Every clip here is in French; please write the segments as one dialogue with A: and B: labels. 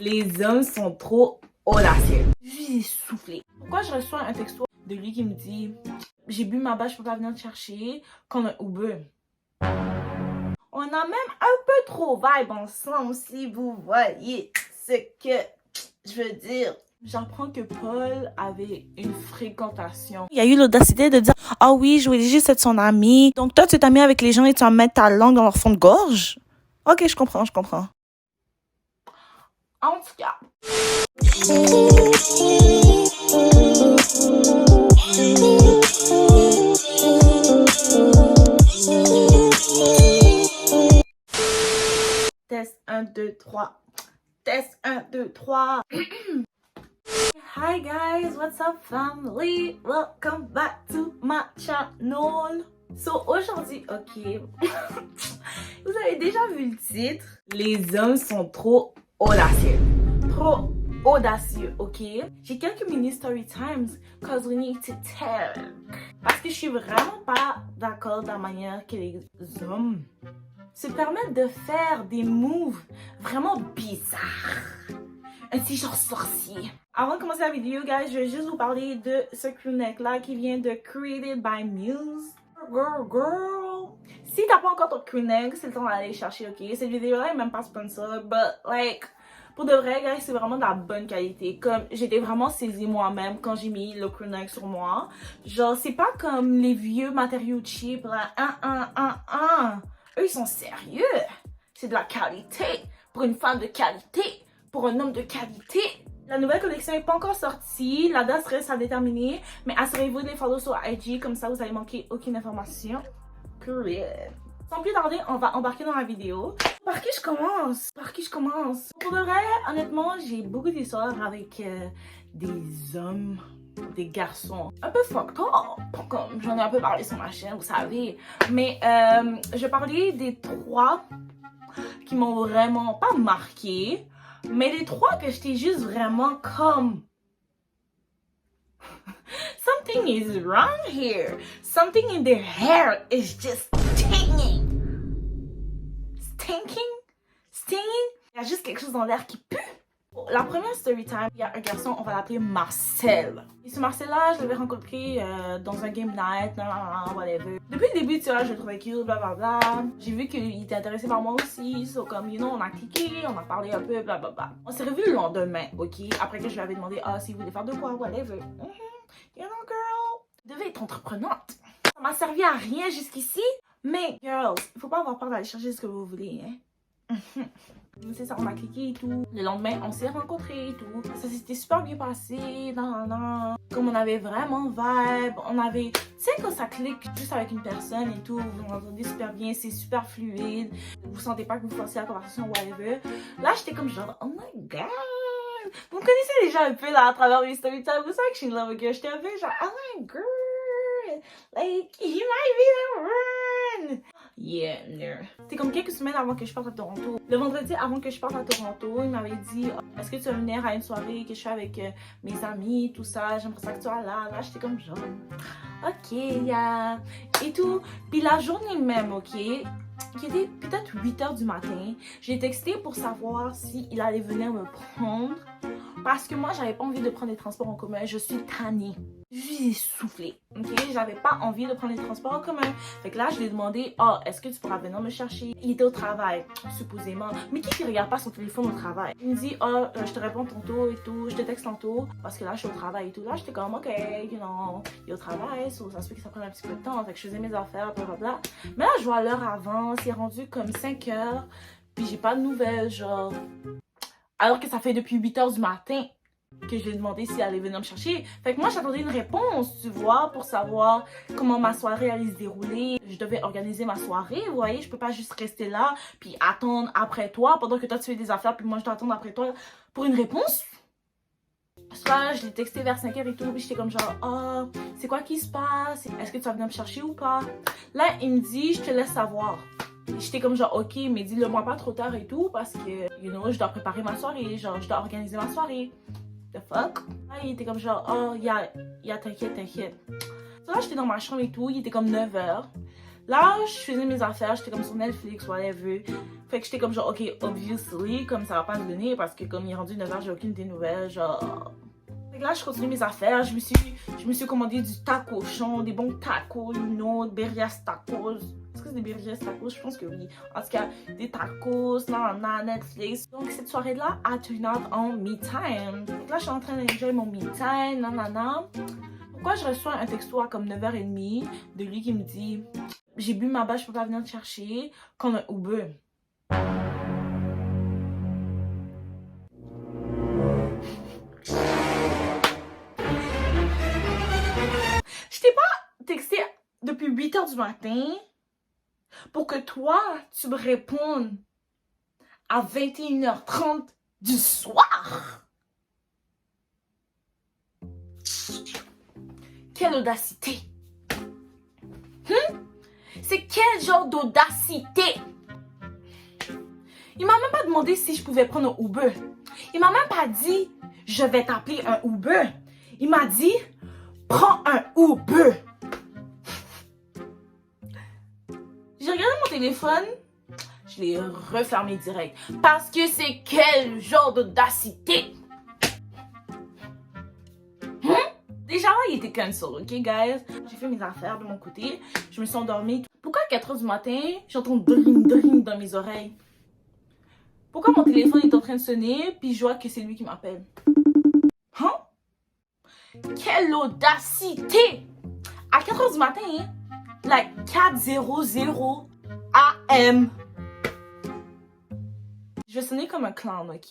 A: Les hommes sont trop audacieux. J'ai soufflé. Pourquoi je reçois un texto de lui qui me dit j'ai bu ma bâche, je peux pas venir te chercher comme un Uber. On a même un peu trop vibe ensemble, si vous voyez ce que je veux dire. J'apprends que Paul avait une fréquentation. Il a eu l'audacité de dire « Ah oui, je voulais juste être son ami. Donc toi, tu t'es mis avec les gens et tu vas mettre ta langue dans leur fond de gorge? » Ok, je comprends. En tout cas. Test 1, 2, 3. Test 1, 2, 3. Hi guys, what's up family? Welcome back to my channel. So aujourd'hui, ok, vous avez déjà vu le titre? Les hommes sont trop audacieux. Trop audacieux, ok? J'ai quelques mini story times cause we need to talk. Parce que je suis vraiment pas d'accord de la manière que les hommes se permettent de faire des moves vraiment bizarres. Un petit genre sorcier. Avant de commencer la vidéo, guys, je vais juste vous parler de ce crewneck là qui vient de Created by Muse. Girl. Si t'as pas encore ton crewneck, c'est le temps d'aller chercher, ok? Cette vidéo là est même pas sponsor, but like, pour de vrai, guys, c'est vraiment de la bonne qualité. Comme, j'étais vraiment saisie moi-même quand j'ai mis le crewneck sur moi. Genre, c'est pas comme les vieux matériaux cheap, là. Eux, ils sont sérieux. C'est de la qualité. Pour une femme de qualité. Pour un homme de qualité. La nouvelle collection n'est pas encore sortie. La date reste à déterminer. Mais assurez-vous de les follow sur IG. Comme ça, vous allez manquer aucune information. Period. Sans plus tarder, on va embarquer dans la vidéo. Par qui je commence? Pour de vrai, honnêtement, j'ai beaucoup d'histoires avec des hommes, des garçons un peu fucked up. Comme j'en ai un peu parlé sur ma chaîne, vous savez. Mais je vais parler des 3 qui m'ont vraiment pas marqué. Mais les 3 que j'étais juste vraiment comme... Something is wrong here. Something in their hair is just stinging. Il y a juste quelque chose dans l'air qui pue. La première story time, il y a un garçon, on va l'appeler Marcel. Et ce Marcel-là, je l'avais rencontré dans un game night, whatever. Depuis le début, tu vois, je le trouvais cute, blablabla. J'ai vu qu'il était intéressé par moi aussi, so comme, you know, on a cliqué, on a parlé un peu, blablabla. On s'est revus le lendemain, ok? Après que je lui avais demandé, si vous voulez faire de quoi, whatever. You know, girl, je devais être entreprenante. Ça m'a servi à rien jusqu'ici, mais, girls, il faut pas avoir peur d'aller chercher ce que vous voulez, hein? C'est ça, on a cliqué et tout. Le lendemain, on s'est rencontrés et tout. Ça s'était super bien passé. Comme on avait vraiment vibe. On avait... Tu sais, quand ça clique juste avec une personne et tout, vous vous entendez super bien, c'est super fluide. Vous sentez pas que vous forcez la conversation, whatever. Là, j'étais comme genre, oh my god. Vous me connaissez déjà un peu là à travers mes story time. Vous savez que je suis in love with you. J'étais un peu genre, oh my god. Like, he might be the one. Yeah, no. C'était comme quelques semaines avant que je parte à Toronto. Le vendredi avant que je parte à Toronto, il m'avait dit est-ce que tu vas venir à une soirée que je fais avec mes amis, tout ça, j'aimerais ça que tu sois là. Là, j'étais comme genre ok, yeah. Et tout. Puis la journée même, ok, qui était peut-être 8h du matin, j'ai texté pour savoir s'il allait venir me prendre. Parce que moi, j'avais pas envie de prendre les transports en commun. Je suis tannée. J'ai soufflé. Ok? J'avais pas envie de prendre les transports en commun. Fait que là, je lui ai demandé est-ce que tu pourras venir me chercher? Il était au travail, supposément. Mais qui regarde pas son téléphone au travail? Il me dit je te réponds tantôt et tout. Je te texte tantôt. Parce que là, je suis au travail et tout. Là, j'étais comme ok, you know, il est au travail. So, ça se fait que ça prenne un petit peu de temps. Fait que je faisais mes affaires, blablabla. Mais là, je vois l'heure avance. Il est rendu comme 5h. Puis j'ai pas de nouvelles, genre. Alors que ça fait depuis 8h du matin que je lui ai demandé s'il allait venir me chercher. Fait que moi, j'attendais une réponse, tu vois, pour savoir comment ma soirée allait se dérouler. Je devais organiser ma soirée, vous voyez. Je peux pas juste rester là puis attendre après toi pendant que toi, tu fais des affaires puis moi, je dois attendre après toi pour une réponse. Soit je l'ai texté vers 5h et tout, puis j'étais comme genre c'est quoi qui se passe? Est-ce que tu vas venir me chercher ou pas? Là, il me dit, je te laisse savoir. J'étais comme genre ok, mais dis-le moi pas trop tard et tout parce que you know je dois préparer ma soirée, genre je dois organiser ma soirée. The fuck? Là il était comme genre t'inquiète. So, là j'étais dans ma chambre et tout, il était comme 9h. Là, je faisais mes affaires, j'étais comme sur Netflix, whatever. Fait que j'étais comme genre, ok, obviously, comme ça va pas se donner parce que comme il est rendu 9h, j'ai aucune des nouvelles, genre... Fait que là, je continue mes affaires, je me suis commandé du taco-chon, des bons tacos, you know, Berrias tacos. Est-ce que c'est des Berrias tacos? Je pense que oui. En tout cas, des tacos, Netflix. Donc, cette soirée-là a turned out en me time. Donc là, je suis en train d'enjoy mon me time, nanana. Pourquoi je reçois un texto à comme 9h30 de lui qui me dit « J'ai bu ma bâche, je peux pas venir te chercher, comme un Uber. » Je t'ai pas texté depuis 8h du matin pour que toi, tu me répondes à 21h30 du soir. Quelle audacité! C'est quel genre d'audacité? Il m'a même pas demandé si je pouvais prendre un Uber. Il m'a même pas dit je vais t'appeler un Uber. Il m'a dit prends un Uber. J'ai regardé mon téléphone, je l'ai refermé direct. Parce que c'est quel genre d'audacité? Déjà là, il était cancel, ok guys? J'ai fait mes affaires de mon côté, je me suis endormie. Pourquoi à 4h du matin, j'entends dring dring dans mes oreilles? Pourquoi mon téléphone est en train de sonner, puis je vois que c'est lui qui m'appelle? Hein? Quelle audacité! À 4h du matin, like 4:00 AM. Je vais sonner comme un clown, ok?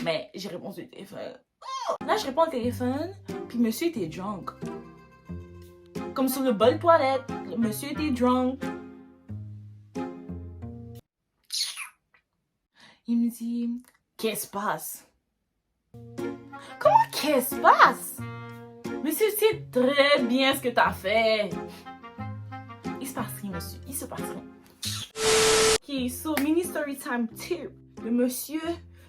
A: Mais j'ai répondu au téléphone. Là, je réponds au téléphone, puis monsieur était drunk. Comme sur le bol toilette, le monsieur était drunk. Il me dit, qu'est-ce qui se passe? Comment qu'est-ce qui se passe? Monsieur sait très bien ce que t'as fait. Il se passe rien, monsieur. Il se passe rien. Ok, so mini story time tip. Le monsieur,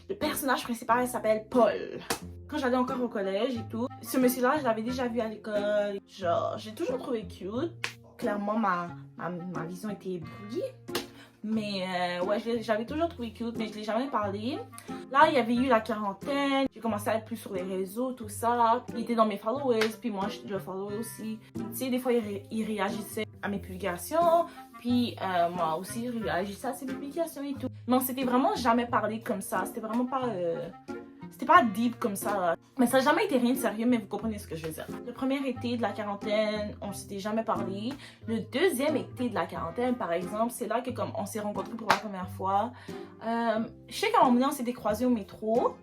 A: le personnage principal, il s'appelle Paul. Quand j'allais encore au collège et tout, ce monsieur-là, je l'avais déjà vu à l'école. Genre, j'ai toujours trouvé cute. Clairement, ma vision était brouillée. Mais ouais, j'avais toujours trouvé cute, mais je l'ai jamais parlé. Là, il y avait eu la quarantaine. J'ai commencé à être plus sur les réseaux, tout ça. Il était dans mes followers, puis moi, je le followais aussi. Tu sais, des fois, il réagissait à mes publications. Puis moi aussi, je réagissais à ses publications et tout. Mais on s'était vraiment jamais parlé comme ça. C'était vraiment pas... C'était pas deep comme ça, là. Mais ça n'a jamais été rien de sérieux, mais vous comprenez ce que je veux dire. Le premier été de la quarantaine, on s'était jamais parlé. Le deuxième été de la quarantaine, par exemple, c'est là que comme on s'est rencontrés pour la première fois. Je sais qu'à un moment donné, on s'était croisés au métro.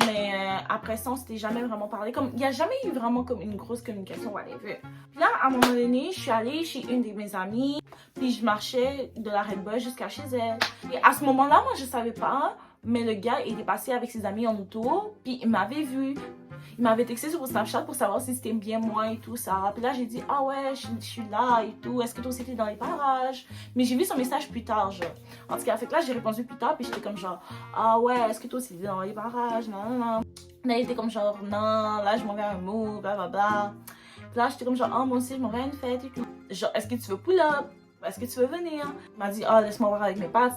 A: Mais après ça, on s'était jamais vraiment parlé. Comme il n'y a jamais eu vraiment comme une grosse communication, whatever. Puis là, à un moment donné, je suis allée chez une de mes amies. Puis je marchais de la Red Bull jusqu'à chez elle. Et à ce moment-là, moi, je savais pas. Mais le gars, il était passé avec ses amis en auto, puis il m'avait vu. Il m'avait texté sur Snapchat pour savoir si c'était bien moi et tout ça. Puis là, j'ai dit, ah ouais, je suis là et tout. Est-ce que toi aussi t'es dans les parages? Mais j'ai vu son message plus tard, genre. En tout cas, fait que là, j'ai répondu plus tard, puis j'étais comme genre, ah ouais, est-ce que toi aussi t'es dans les parages? Non, non, non. Là, il était comme genre, non, là, je m'en vais à un mot, blablabla. Puis là, j'étais comme genre, oh, moi aussi, je m'en vais à une fête et tout. Genre, est-ce que tu veux pull up? Est-ce que tu veux venir? Il m'a dit, ah, laisse-moi voir avec mes potes,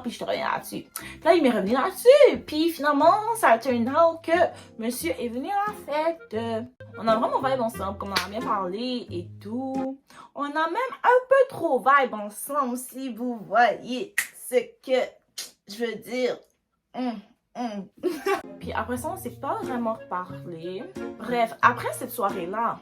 A: puis je te reviens là-dessus. Puis là, il m'est revenu là-dessus. Puis finalement, ça a turned out que monsieur est venu à la fête. On a vraiment vibe ensemble, comme on a bien parlé et tout. On a même un peu trop vibe ensemble, si vous voyez ce que je veux dire. Puis après ça, on s'est pas vraiment reparlé. Bref, après cette soirée-là,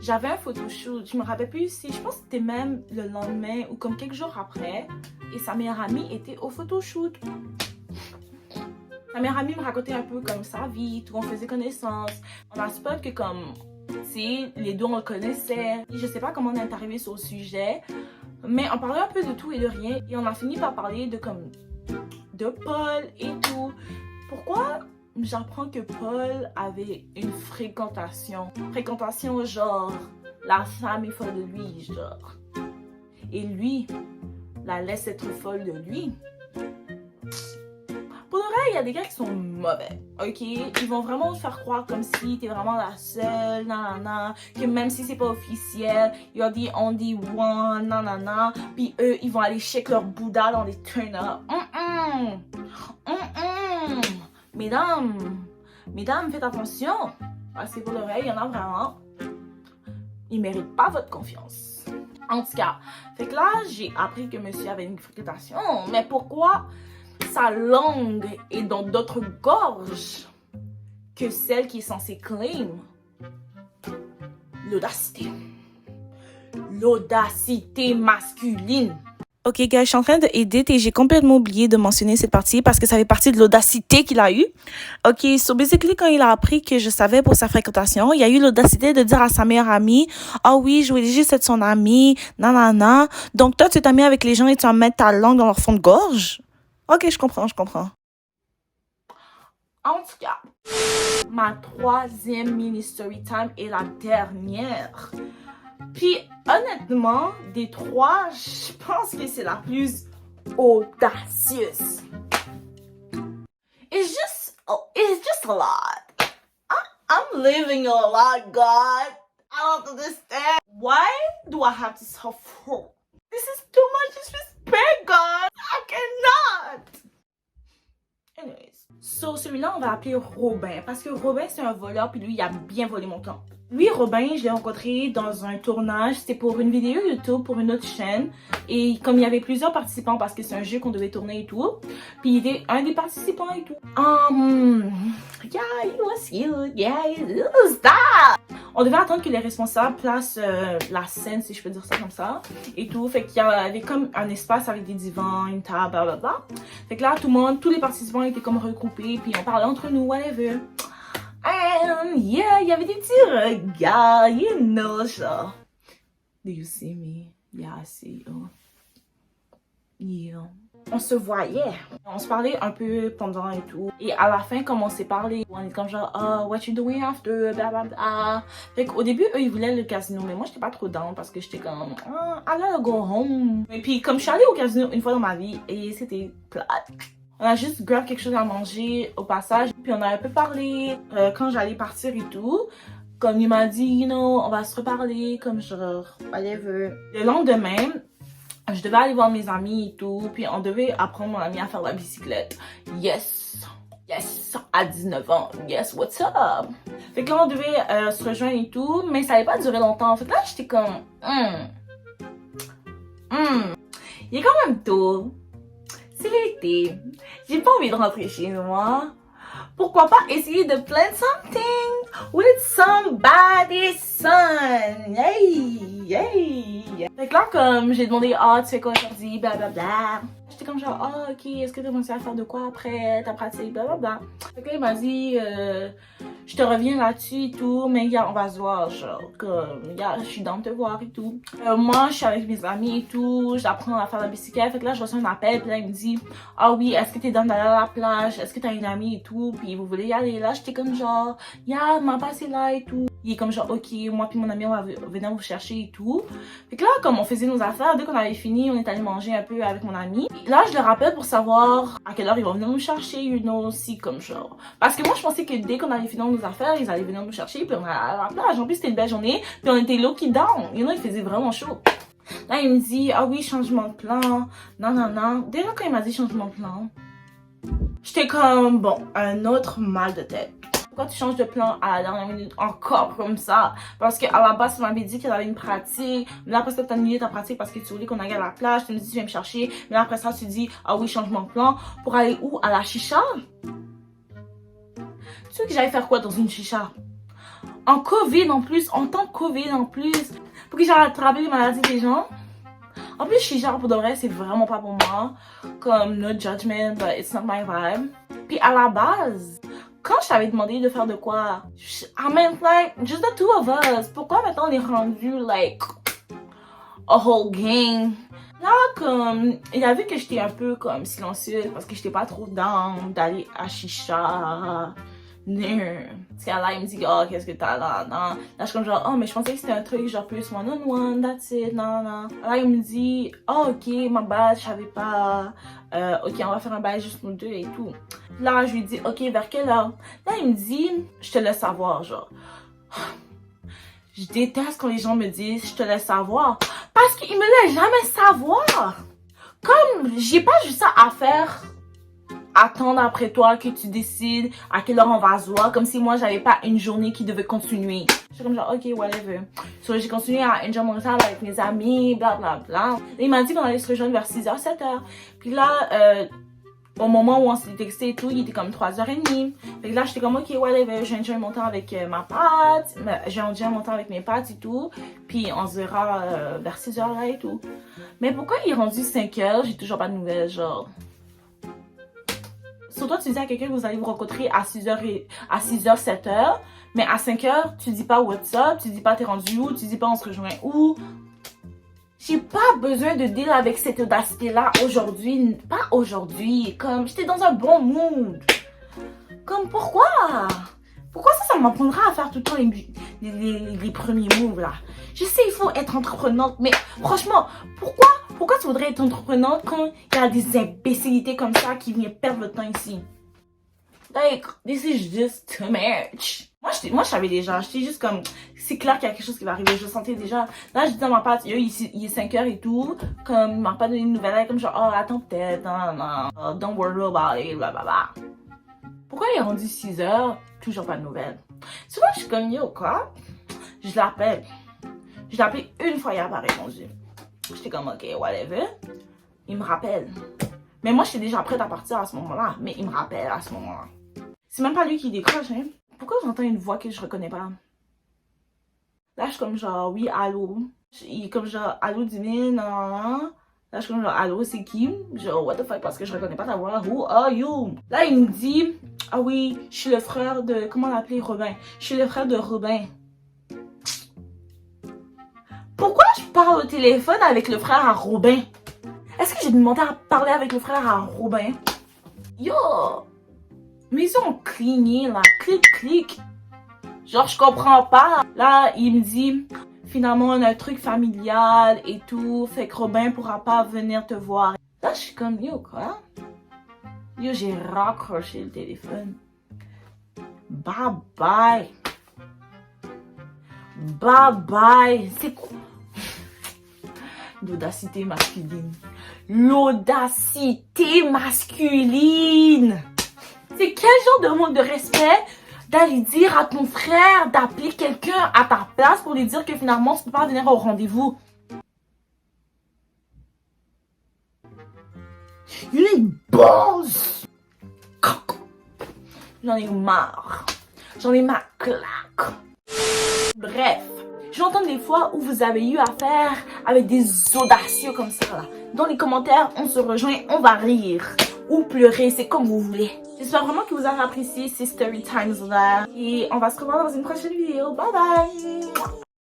A: j'avais un photoshoot, je me rappelle plus si, je pense que c'était même le lendemain ou comme quelques jours après. Et sa meilleure amie était au photoshoot. Sa meilleure amie me racontait un peu comme sa vie, tout, on faisait connaissance. On a spot que comme, tu sais, les deux on le connaissait. Je sais pas comment on est arrivé sur le sujet, mais on parlait un peu de tout et de rien. Et on a fini par parler de comme, de Paul et tout. Pourquoi? J'apprends que Paul avait une fréquentation. Fréquentation genre, la femme est folle de lui, genre. Et lui, la laisse être folle de lui. Pour le vrai, il y a des gars qui sont mauvais, ok? Ils vont vraiment te faire croire comme si t'es vraiment la seule, nanana, que même si c'est pas officiel, you're the only one, nanana, puis eux, ils vont aller check leur Bouddha dans les turn-up. Mesdames, faites attention. Passez vos oreilles, il y en a vraiment. Ils méritent pas votre confiance. En tout cas, fait que là, j'ai appris que monsieur avait une fréquentation. Mais pourquoi sa langue est dans d'autres gorges que celle qui est censée claim? L'audacité. L'audacité masculine. Ok, guys, je suis en train de edit et j'ai complètement oublié de mentionner cette partie parce que ça fait partie de l'audacité qu'il a eu. Ok, so basically, quand il a appris que je savais pour sa fréquentation, il a eu l'audacité de dire à sa meilleure amie, ah oui, je voulais juste être son amie, nanana. Donc toi, tu t'as mis avec les gens et tu vas mettre ta langue dans leur fond de gorge? Ok, je comprends. En tout cas, ma troisième mini story time est la dernière. Puis, honnêtement, des trois, je pense que c'est la plus audacieuse. It's just a lot. I'm living a lot, God. I don't understand. Why do I have to suffer? This is too much disrespect, God. I cannot. Anyways. So, celui-là, on va l'appeler Robin. Parce que Robin, c'est un voleur, puis lui, il a bien volé mon temps. Lui, Robin, je l'ai rencontré dans un tournage. C'était pour une vidéo YouTube, pour une autre chaîne. Et comme il y avait plusieurs participants, parce que c'est un jeu qu'on devait tourner et tout. Puis il était un des participants et tout. Yeah, it was cute. Yeah, it was that. On devait attendre que les responsables placent la scène, si je peux dire ça comme ça. Et tout. Fait qu'il y avait comme un espace avec des divans, une table, blablabla. Fait que là, tout le monde, tous les participants étaient comme regroupés. Puis on parlait entre nous, whatever. Yeah, il y avait des petits regards, you know, ça. Do you see me? Yeah, I see you. Yeah. On se voyait. On se parlait un peu pendant et tout. Et à la fin, comme on s'est parlé, on est comme genre, oh, what you doing after, blablabla. Fait qu'au début, eux, ils voulaient le casino, mais moi, j'étais pas trop down parce que j'étais comme, I gotta go home. Et puis, comme je suis allée au casino une fois dans ma vie, et c'était plate. On a juste grave quelque chose à manger au passage. Puis on a un peu parlé quand j'allais partir et tout. Comme il m'a dit, you know, on va se reparler, comme genre, whatever. Le lendemain, je devais aller voir mes amis et tout. Puis on devait apprendre mon ami à faire la bicyclette. Yes, à 19 ans. Yes, what's up? Fait que là, on devait se rejoindre et tout. Mais ça n'allait pas durer longtemps. Fait que là, j'étais comme, il est quand même tôt. C'est l'été. J'ai pas envie de rentrer chez moi. Pourquoi pas essayer de plan something with somebody's son? Yay! Fait que là, comme j'ai demandé, tu fais quoi aujourd'hui? Blablabla. J'étais comme genre, ok, est-ce que t'as commencé à faire de quoi après ta pratique? Blablabla. Fait que là, il m'a dit, je te reviens là-dessus et tout, mais on va se voir, genre, comme, je suis dans de te voir et tout. Moi, je suis avec mes amis et tout, j'apprends à faire la bicyclette. Fait que là, je reçois un appel, puis là, il me dit, ah oui, est-ce que t'es dans d'aller à la plage? Est-ce que t'as une amie et tout? Puis vous voulez y aller? Là, j'étais comme genre, ma passe est là et tout. Il est comme genre, ok, moi puis mon ami, on va venir vous chercher et tout. Fait que là, comme on faisait nos affaires, dès qu'on avait fini, on est allé manger un peu avec mon ami. Là, je le rappelle pour savoir à quelle heure ils vont venir nous chercher, you know, aussi, comme genre. Parce que moi, je pensais que dès qu'on avait fini nos affaires, ils allaient venir nous chercher, puis on allait à la plage. En plus, c'était une belle journée, puis on était low-key down. You know, il faisait vraiment chaud. Là, il me dit, ah oui, changement de plan. Non. Déjà, quand il m'a dit changement de plan, j'étais comme, bon, un autre mal de tête. Pourquoi tu changes de plan à la dernière minute encore comme ça? Parce qu'à la base, tu m'avais dit qu'elle avait une pratique. Mais là, après ça, tu as annulé ta pratique parce que tu voulais qu'on aille à la plage. Tu me dis, tu viens me chercher. Mais là, après ça, tu dis, ah oui, changement de plan. Pour aller où? À la chicha? Tu veux que j'aille faire quoi dans une chicha? En COVID en plus, en temps COVID en plus. Pour que j'aille attraper les maladies des gens? En plus, chicha, pour de vrai, c'est vraiment pas pour moi. Comme, no judgment, but it's not my vibe. Puis à la base, quand je t'avais demandé de faire de quoi, I meant like, just the two of us. Pourquoi maintenant on est rendu like, a whole gang? Là, comme, il a vu que j'étais un peu comme silencieuse parce que j'étais pas trop down d'aller à chicha. Parce qu'elle là, il me dit, oh, qu'est-ce que t'as là, non. Là, je suis comme genre, oh, mais je pensais que c'était un truc genre plus one-on-one, that's it, non, non. Là, il me dit, oh, ok, ma bad, je savais pas. Ok, on va faire un bail juste nous deux et tout. Là, je lui dis, ok, vers quelle heure? Là, il me dit, je te laisse savoir, genre. Je déteste quand les gens me disent, je te laisse savoir. Parce qu'ils me laissent jamais savoir. Comme, j'ai pas juste ça à faire. Attendre après toi que tu décides à quelle heure on va se voir, comme si moi j'avais pas une journée qui devait continuer. Je suis comme genre, ok, whatever. So, j'ai continué à enjoy mon temps avec mes amis, blablabla. Bla, bla. Il m'a dit qu'on allait se rejoindre vers 6h, 7h. Puis là, au moment où on s'est texté et tout, il était comme 3h30. Fait que là, j'étais comme, ok, whatever, j'ai enjoy mon temps avec ma pote, j'ai enjoy mon temps avec mes potes et tout. Puis on se verra vers 6h là et tout. Mais pourquoi il est rendu 5h, j'ai toujours pas de nouvelles, genre. Sur toi, tu dis à quelqu'un que vous allez vous rencontrer à 6h, 7h, mais à 5h, tu dis pas what's up, tu dis pas t'es rendu où, tu dis pas on se rejoint où. J'ai pas besoin de deal avec cette audacité-là aujourd'hui, pas aujourd'hui, comme j'étais dans un bon mood. Comme pourquoi? Pourquoi ça m'apprendra à faire tout le temps les premiers moves là? Je sais, il faut être entreprenante, mais franchement, pourquoi tu voudrais être entreprenante quand il y a des imbécilités comme ça qui viennent perdre votre temps ici? Like, this is just too much. Moi, je savais déjà, j'étais juste comme, c'est clair qu'il y a quelque chose qui va arriver, je le sentais déjà. Là, je dis à ma pote, il est 5h et tout, comme, il m'a pas donné de nouvelles, elle est comme genre, oh, attends peut-être, non, don't worry about it, blablabla. Pourquoi il est rendu 6h, toujours pas de nouvelles? Souvent, je suis comme, yo, quoi? Je l'appelle. Je l'ai appelé une fois, il n'a pas répondu. J'étais comme, ok, whatever. Il me rappelle. Mais moi, j'étais déjà prête à partir à ce moment-là. Mais il me rappelle à ce moment-là. C'est même pas lui qui décroche, hein. Pourquoi j'entends une voix que je reconnais pas? Là, je suis comme genre, oui, allô. Il est comme genre, allô, Divine, non. Là, je suis comme genre, allô, c'est qui? Genre, what the fuck, parce que je reconnais pas ta voix. Who are you? Là, il me dit, ah oui, je suis le frère de, comment l'appeler, Robin. Je suis le frère de Robin. Pourquoi je parle au téléphone avec le frère à Robin? Est-ce que j'ai demandé à parler avec le frère à Robin? Yo! Mais ils ont cligné là, clic. Genre, je comprends pas. Là, il me dit, finalement, on a un truc familial et tout, fait que Robin pourra pas venir te voir. Là, je suis comme, yo, quoi? Yo, j'ai raccroché le téléphone. Bye bye. Bye bye. C'est quoi? L'audacité masculine. L'audacité masculine. C'est quel genre de manque de respect d'aller dire à ton frère d'appeler quelqu'un à ta place pour lui dire que finalement tu peux pas venir au rendez-vous. You need balls. J'en ai marre. J'en ai ma claque. Bref. J'entends des fois où vous avez eu affaire avec des audacieux comme ça là. Dans les commentaires, on se rejoint, on va rire. Ou pleurer, c'est comme vous voulez. J'espère vraiment que vous avez apprécié ces story times là. Et on va se revoir dans une prochaine vidéo. Bye bye!